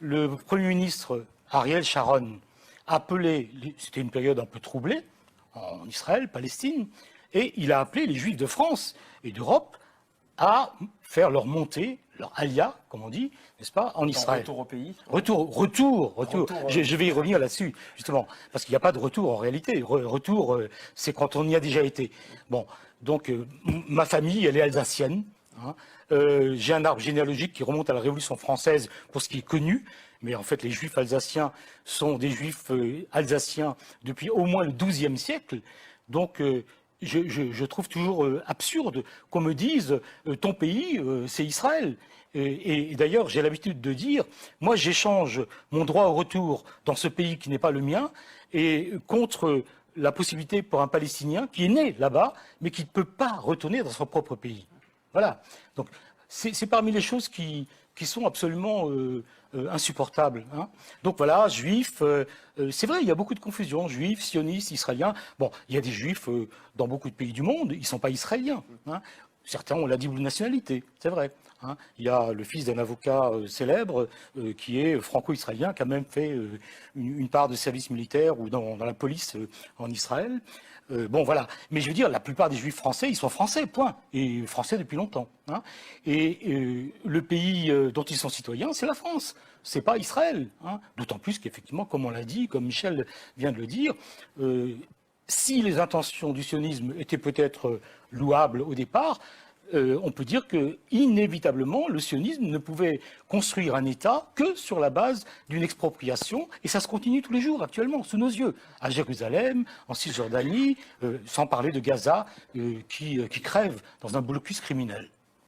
le Premier ministre Ariel Sharon appelé, c'était une période un peu troublée en Israël, Palestine, et il a appelé les Juifs de France et d'Europe à faire leur montée, leur alia, comme on dit, n'est-ce pas, en Israël. Retour au pays. Retour. Je vais y revenir là-dessus, justement, parce qu'il n'y a pas de retour en réalité. Retour, c'est quand on y a déjà été. Bon, donc ma famille, elle est alsacienne. Hein. J'ai un arbre généalogique qui remonte à la Révolution française pour ce qui est connu. Mais en fait, les Juifs alsaciens sont des Juifs alsaciens depuis au moins le XIIe siècle. Donc, je trouve toujours absurde qu'on me dise ton pays, c'est Israël. Et d'ailleurs, j'ai l'habitude de dire, moi, j'échange mon droit au retour dans ce pays qui n'est pas le mien et contre la possibilité pour un Palestinien qui est né là-bas, mais qui ne peut pas retourner dans son propre pays. Voilà. Donc, c'est parmi les choses qui sont absolument insupportables. Hein. Donc voilà, juifs, c'est vrai, il y a beaucoup de confusion, juifs, sionistes, israéliens. Bon, il y a des juifs dans beaucoup de pays du monde, ils ne sont pas israéliens. Hein. Certains ont la double nationalité, c'est vrai. Hein. Il y a le fils d'un avocat célèbre qui est franco-israélien, qui a même fait une part de service militaire ou dans la police en Israël. Bon, voilà. Mais je veux dire, la plupart des Juifs français, ils sont français, point. Et français depuis longtemps. Hein. Et le pays dont ils sont citoyens, c'est la France. C'est pas Israël. Hein. D'autant plus qu'effectivement, comme on l'a dit, comme Michel vient de le dire, si les intentions du sionisme étaient peut-être louables au départ, on peut dire que, inévitablement, le sionisme ne pouvait construire un État que sur la base d'une expropriation, et ça se continue tous les jours, actuellement, sous nos yeux, à Jérusalem, en Cisjordanie, sans parler de Gaza, qui crève dans un blocus criminel.